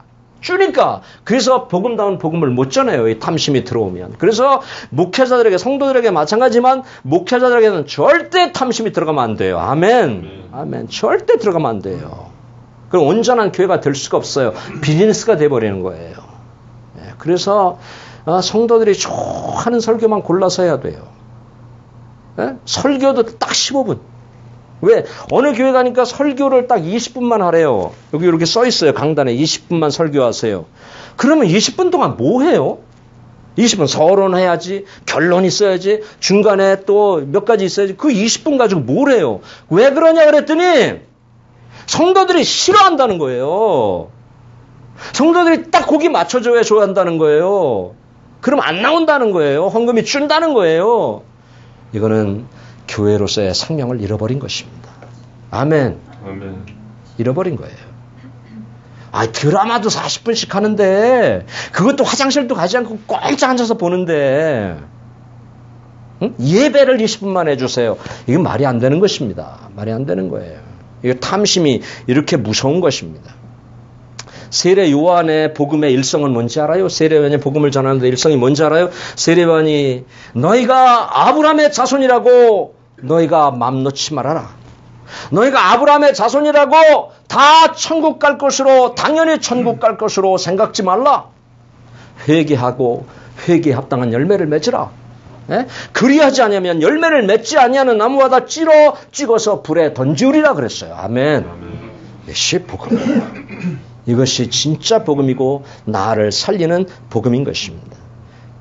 Speaker 1: 그래서 복음다운 복음을 못 전해요. 이 탐심이 들어오면. 그래서 목회자들에게, 성도들에게 마찬가지지만 목회자들에게는 절대 탐심이 들어가면 안 돼요. 아멘. 절대 들어가면 안 돼요. 그럼 온전한 교회가 될 수가 없어요. 비즈니스가 돼버리는 거예요. 그래서 성도들이 좋아하는 설교만 골라서 해야 돼요. 설교도 딱 15분. 왜? 어느 교회 가니까 설교를 딱 20분만 하래요. 여기 이렇게 써 있어요. 강단에 20분만 설교하세요. 그러면 20분 동안 뭐 해요? 20분 서론해야지, 결론 있어야지, 중간에 또 몇 가지 있어야지. 그 20분 가지고 뭘 해요? 왜 그러냐 그랬더니 성도들이 싫어한다는 거예요. 성도들이 딱 거기 맞춰줘야 좋아한다는 거예요. 그럼 안 나온다는 거예요. 헌금이 준다는 거예요. 이거는 교회로서의 생명을 잃어버린 것입니다. 아멘. 잃어버린 거예요. 드라마도 40분씩 하는데 그것도 화장실도 가지 않고 꼼짝 앉아서 보는데 예배를 20분만 해주세요. 이건 말이 안 되는 것입니다. 말이 안 되는 거예요. 이거 탐심이 이렇게 무서운 것입니다. 세례 요한의 복음의 일성은 뭔지 알아요? 세례 요한이 복음을 전하는데 일성이 뭔지 알아요? 세례 요한이 너희가 아브라함의 자손이라고 너희가 맘 놓지 말아라. 너희가 아브라함의 자손이라고 다 천국 갈 것으로, 당연히 천국 갈 것으로 생각지 말라. 회개하고 회개에 합당한 열매를 맺으라. 그리하지 아니하면 열매를 맺지 아니하는 나무마다 찍어서 불에 던지우리라 그랬어요. 아멘. 이것이 복음이에요. 이것이 진짜 복음이고 나를 살리는 복음인 것입니다.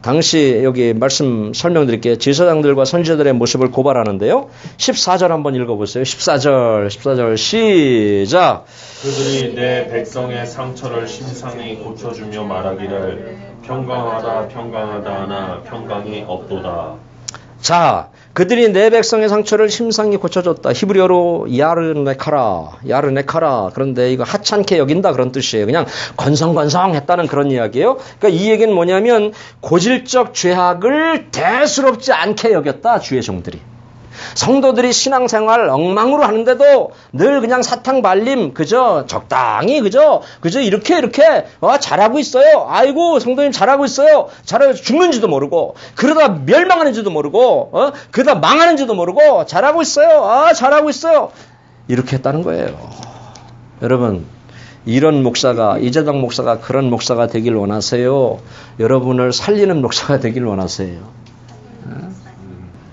Speaker 1: 당시 여기 말씀 설명드릴게요. 제사장들과 선지자들의 모습을 고발하는데요. 14절 한번 읽어보세요. 14절 시작.
Speaker 2: 그들이 내 백성의 상처를 심상히 고쳐주며 말하기를 평강하다 하나 평강이 없도다.
Speaker 1: 자, 그들이 내 백성의 상처를 심상히 고쳐줬다. 히브리어로 야르네카라. 그런데 이거 하찮게 여긴다 그런 뜻이에요. 그냥 건성건성했다는 그런 이야기예요. 그러니까 이 얘기는 뭐냐면 고질적 죄악을 대수롭지 않게 여겼다. 주의 종들이. 성도들이 신앙생활 엉망으로 하는데도 늘 그냥 사탕 발림, 그저 적당히, 그저 이렇게 잘하고 있어요. 아이고, 성도님 잘하고 있어요. 잘하고 죽는지도 모르고, 그러다 멸망하는지도 모르고, 그러다 망하는지도 모르고, 잘하고 있어요. 이렇게 했다는 거예요. 여러분, 이런 목사가, 이재당 목사가 그런 목사가 되길 원하세요? 여러분을 살리는 목사가 되길 원하세요?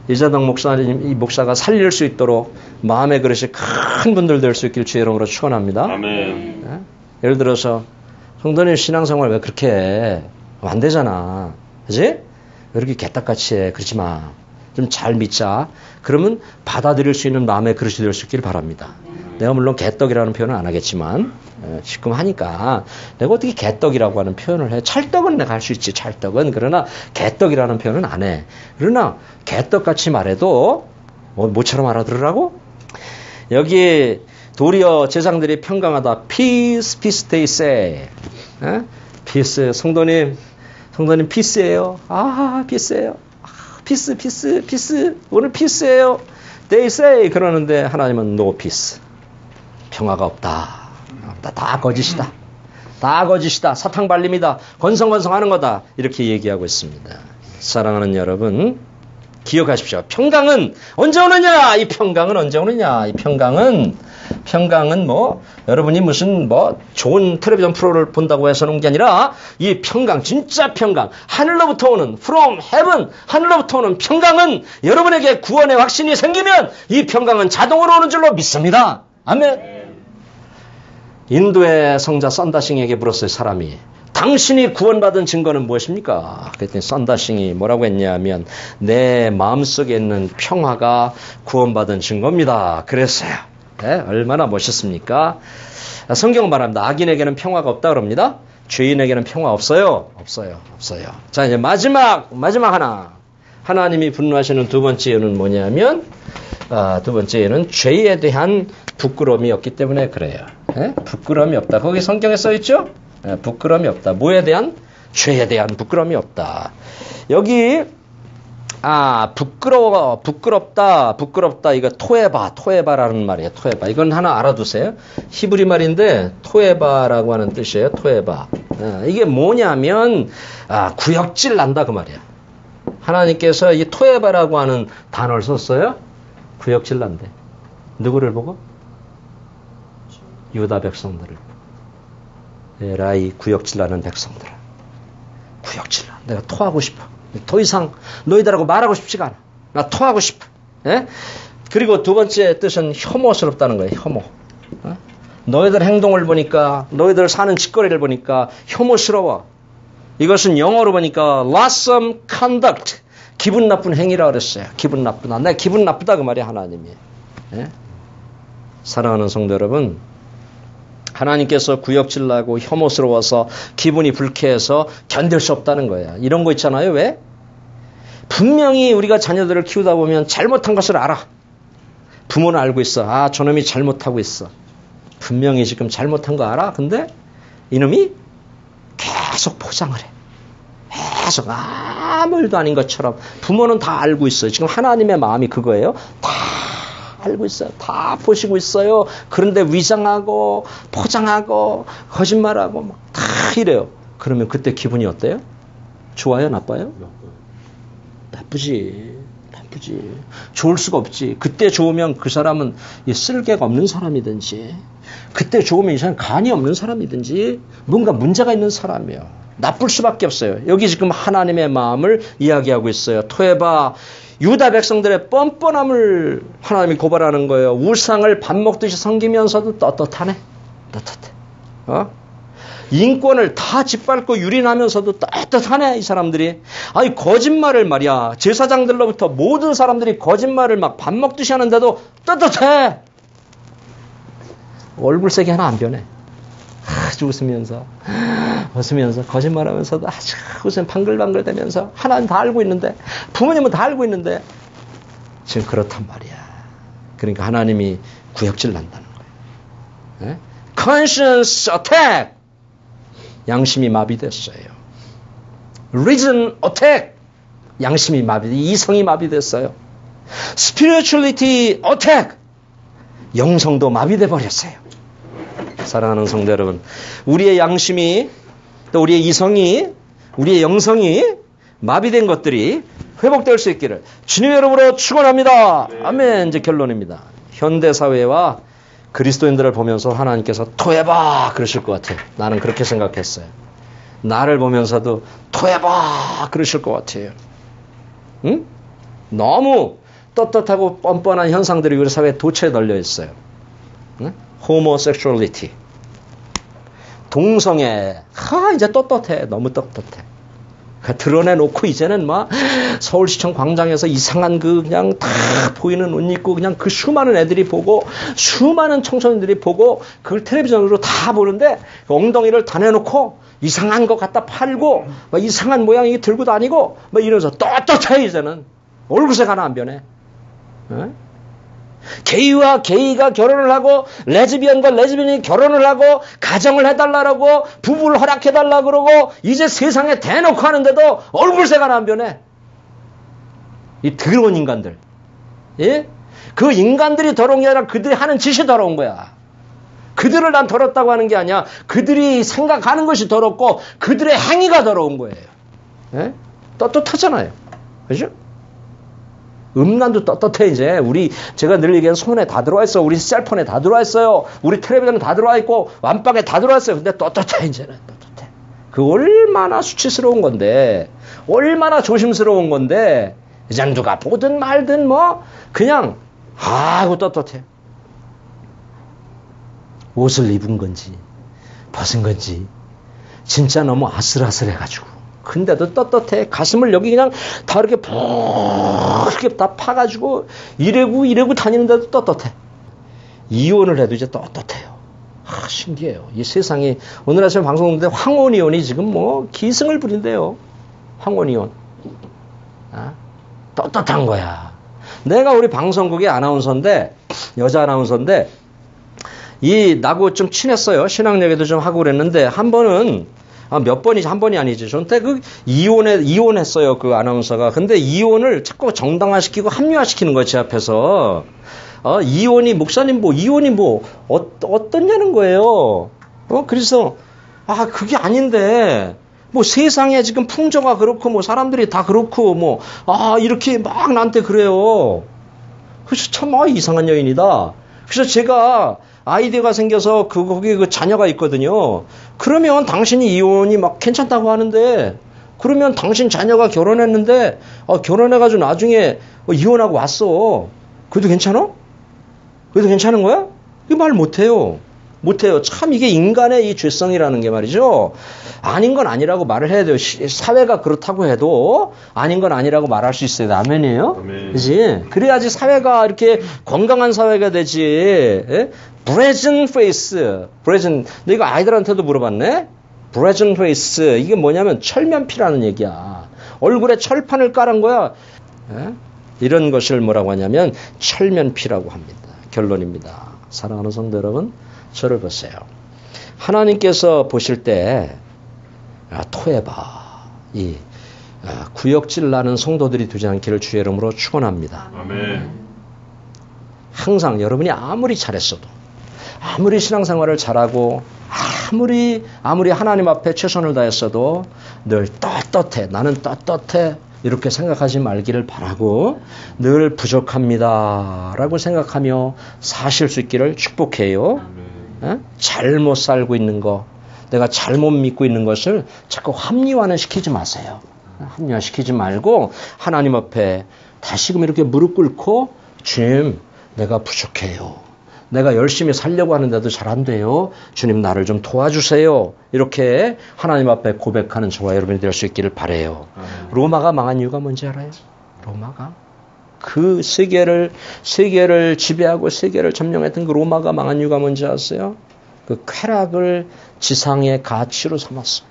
Speaker 1: 이재당 목사님, 이 목사가 살릴 수 있도록 마음의 그릇이 큰 분들 될 수 있길 주의 이름으로 축원합니다.
Speaker 2: 아멘.
Speaker 1: 예를 들어서 성도님 신앙생활 왜 그렇게 해? 안 되잖아. 그지? 왜 이렇게 개딱같이 해? 그러지 마. 좀 잘 믿자. 그러면 받아들일 수 있는 마음의 그릇이 될 수 있길 바랍니다. 내가 물론 개떡이라는 표현은 안 하겠지만 지금 하니까 내가 어떻게 개떡이라고 하는 표현을 해. 찰떡은 내가 할 수 있지. 찰떡은. 그러나 개떡이라는 표현은 안 해. 그러나 개떡같이 말해도 뭐처럼 알아들으라고? 여기 도리어 제사장들이 평강하다. Peace, peace, they say. peace. 성도님 peace예요. peace예요. peace. 오늘 peace예요. They say. 그러는데 하나님은 no peace. 평화가 없다. 다 거짓이다. 사탕 발림이다. 건성건성하는 거다. 이렇게 얘기하고 있습니다. 사랑하는 여러분, 기억하십시오. 평강은 언제 오느냐? 이 평강은 언제 오느냐? 이 평강은 여러분이 무슨 좋은 텔레비전 프로를 본다고 해서 오는 게 아니라 이 평강, 진짜 평강, 하늘로부터 오는 from heaven, 하늘로부터 오는 평강은 여러분에게 구원의 확신이 생기면 이 평강은 자동으로 오는 줄로 믿습니다. 아멘. 인도의 성자 썬다싱에게 물었어요. 사람이 당신이 구원받은 증거는 무엇입니까? 그랬더니 썬다싱이 뭐라고 했냐면 내 마음속에 있는 평화가 구원받은 증거입니다. 그랬어요. 네, 얼마나 멋있습니까? 성경은 말합니다. 악인에게는 평화가 없다 그럽니다. 죄인에게는 평화 없어요. 없어요. 자, 이제 마지막 하나. 하나님이 분노하시는 두 번째 이유는 뭐냐면, 두 번째 이유는 죄에 대한 부끄러움이 없기 때문에 그래요. 예? 부끄러움이 없다. 거기 성경에 써있죠? 예, 부끄러움이 없다. 뭐에 대한? 죄에 대한 부끄러움이 없다. 여기, 부끄럽다. 이거 토에바라는 말이에요. 토에바. 이건 하나 알아두세요. 히브리 말인데, 토에바라고 하는 뜻이에요. 토에바. 이게 뭐냐면, 구역질 난다. 그 말이야. 하나님께서 이 토에바라고 하는 단어를 썼어요. 구역질 난대. 누구를 보고? 유다 백성들을 보고. 에라이 구역질 나는 백성들. 구역질 나. 내가 토하고 싶어. 더 이상 너희들하고 말하고 싶지가 않아. 나 토하고 싶어. 예? 그리고 두 번째 뜻은 혐오스럽다는 거예요. 혐오. 너희들 행동을 보니까, 너희들 사는 짓거리를 보니까 혐오스러워. 이것은 영어로 보니까 loathsome conduct. 기분 나쁜 행위라 그랬어요. 기분 나쁘다. 내 기분 나쁘다 그 말이야 하나님이. 예? 사랑하는 성도 여러분, 하나님께서 구역질 나고 혐오스러워서 기분이 불쾌해서 견딜 수 없다는 거야. 이런 거 있잖아요. 왜? 분명히 우리가 자녀들을 키우다 보면 잘못한 것을 알아. 부모는 알고 있어. 저놈이 잘못하고 있어. 분명히 지금 잘못한 거 알아. 근데 이놈이 계속 포장을 해. 계속 아무 일도 아닌 것처럼. 부모는 다 알고 있어요. 지금 하나님의 마음이 그거예요. 다 알고 있어요. 다 보시고 있어요. 그런데 위장하고 포장하고 거짓말하고 막 다 이래요. 그러면 그때 기분이 어때요? 좋아요? 나빠요? 나쁘지. 좋을 수가 없지. 그때 좋으면 그 사람은 쓸개가 없는 사람이든지, 그때 좋으면 이 사람 간이 없는 사람이든지 뭔가 문제가 있는 사람이에요. 나쁠 수밖에 없어요. 여기 지금 하나님의 마음을 이야기하고 있어요. 토에바, 유다 백성들의 뻔뻔함을 하나님이 고발하는 거예요. 우상을 밥 먹듯이 섬기면서도 떳떳하네. 떳떳해. 인권을 다 짓밟고 유린하면서도 떳떳하네, 이 사람들이. 아니, 거짓말을 말이야. 제사장들로부터 모든 사람들이 거짓말을 막 밥 먹듯이 하는데도 떳떳해. 얼굴색이 하나 안 변해. 아주 웃으면서 거짓말하면서도 아주 웃으면 방글방글 대면서 하나는 다 알고 있는데, 부모님은 다 알고 있는데 지금 그렇단 말이야. 그러니까 하나님이 구역질 난다는 거예요. 네? Conscience attack. 양심이 마비됐어요. Reason attack. 양심이 이성이 마비됐어요. Spirituality attack. 영성도 마비돼 버렸어요. 사랑하는 성도 여러분, 우리의 양심이, 또 우리의 이성이, 우리의 영성이 마비된 것들이 회복될 수 있기를 주님의 이름으로 축원합니다. 아멘. 이제 결론입니다. 현대 사회와 그리스도인들을 보면서 하나님께서 토해봐 그러실 것 같아요. 나는 그렇게 생각했어요. 나를 보면서도 토해봐 그러실 것 같아요. 응? 너무 떳떳하고 뻔뻔한 현상들이 우리 사회에 도처에 널려 있어요. 응? 호모섹슈얼리티, 동성애. 이제 떳떳해. 너무 떳떳해. 드러내놓고 이제는 막 서울시청 광장에서 이상한 그냥 다 보이는 옷 입고 그냥 그 수많은 애들이 보고, 수많은 청소년들이 보고, 그걸 텔레비전으로 다 보는데 엉덩이를 다 내놓고 이상한 거 갖다 팔고 막 이상한 모양이 들고 다니고 막 이러면서 떳떳해. 이제는 얼굴색 하나 안 변해. 어? 게이와 게이가 결혼을 하고, 레즈비언과 레즈비언이 결혼을 하고, 가정을 해달라고, 부부를 허락해달라고 그러고, 이제 세상에 대놓고 하는데도 얼굴색 하나 안 변해. 이 더러운 인간들. 예? 그 인간들이 더러운 게 아니라 그들이 하는 짓이 더러운 거야. 그들을 난 더럽다고 하는 게 아니야. 그들이 생각하는 것이 더럽고, 그들의 행위가 더러운 거예요. 예? 떳떳하잖아요. 그죠? 음란도 떳떳해. 이제 제가 늘 얘기하는 손에 다 들어와 있어. 우리 셀폰에 다 들어와 있어요. 우리 텔레비전에 다 들어와 있고 완방에 다 들어와 있어요. 근데 떳떳해. 이제는 떳떳해. 그 얼마나 수치스러운 건데, 얼마나 조심스러운 건데, 이제 누가 보든 말든 뭐 그냥 아이고 떳떳해. 옷을 입은 건지 벗은 건지 진짜 너무 아슬아슬해가지고. 근데도 떳떳해. 가슴을 여기 그냥 다 이렇게 이렇게 다 파가지고 이래고 다니는데도 떳떳해. 이혼을 해도 이제 떳떳해요. 신기해요. 이 세상이 오늘 아침에 방송 듣는데 황혼이혼이 지금 뭐 기승을 부린대요. 황혼이혼. 떳떳한 거야. 내가 우리 방송국의 아나운서인데 여자 아나운서인데 나하고 좀 친했어요. 신학여기도 좀 하고 그랬는데 한 번은 몇 번이지 한 번이 아니지. 저한테 이혼했어요. 그 아나운서가. 근데 이혼을 자꾸 정당화시키고 합리화시키는 거야. 제 앞에서. 이혼이 목사님 이혼이 어떠냐는 거예요. 그래서 그게 아닌데 세상에 지금 풍조가 그렇고 사람들이 다 그렇고 이렇게 막 나한테 그래요. 그래서 참 이상한 여인이다. 그래서 제가 아이디어가 생겨서 거기 자녀가 있거든요. 그러면 당신이 이혼이 막 괜찮다고 하는데 그러면 당신 자녀가 결혼했는데 결혼해가지고 나중에 이혼하고 왔어. 그래도 괜찮아? 그래도 괜찮은 거야? 이 말 못해요. 참 이게 인간의 이 죄성이라는 게 말이죠. 아닌 건 아니라고 말을 해야 돼요. 사회가 그렇다고 해도 아닌 건 아니라고 말할 수 있어요. 아멘이에요? 그지? 그래야지 사회가 이렇게 건강한 사회가 되지. 예? Brazen face. 너 이거 아이들한테도 물어봤네? Brazen face. 이게 뭐냐면 철면피라는 얘기야. 얼굴에 철판을 깔은 거야. 예? 이런 것을 뭐라고 하냐면 철면피라고 합니다. 결론입니다. 사랑하는 성도 여러분, 저를 보세요. 하나님께서 보실 때 토해봐. 구역질 나는 성도들이 되지 않기를 주의 이름으로 축원합니다.
Speaker 2: 아멘.
Speaker 1: 항상 여러분이 아무리 잘했어도 아무리 신앙생활을 잘하고 아무리 하나님 앞에 최선을 다했어도 늘 떳떳해. 나는 떳떳해. 이렇게 생각하지 말기를 바라고 늘 부족합니다. 라고 생각하며 사실 수 있기를 축복해요. 잘못 살고 있는 거, 내가 잘못 믿고 있는 것을 자꾸 합리화는 시키지 마세요. 합리화시키지 말고 하나님 앞에 다시금 이렇게 무릎 꿇고 주님, 내가 부족해요. 내가 열심히 살려고 하는데도 잘 안 돼요. 주님 나를 좀 도와주세요. 이렇게 하나님 앞에 고백하는 저와 여러분이 될 수 있기를 바라요. 로마가 망한 이유가 뭔지 알아요? 로마가 그 세계를 지배하고 세계를 점령했던 그 로마가 망한 이유가 뭔지 아세요? 그 쾌락을 지상의 가치로 삼았어요.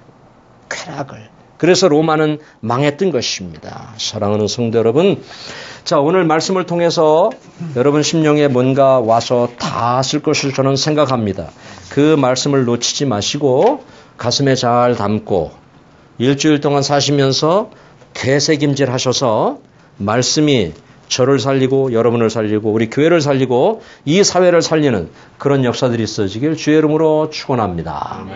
Speaker 1: 쾌락을. 그래서 로마는 망했던 것입니다. 사랑하는 성도 여러분, 자, 오늘 말씀을 통해서 여러분 심령에 뭔가 와서 닿았을 것을 저는 생각합니다. 그 말씀을 놓치지 마시고 가슴에 잘 담고 일주일 동안 사시면서 되새김질 하셔서 말씀이 저를 살리고 여러분을 살리고 우리 교회를 살리고 이 사회를 살리는 그런 역사들이 있어지길 주의 이름으로 축원합니다.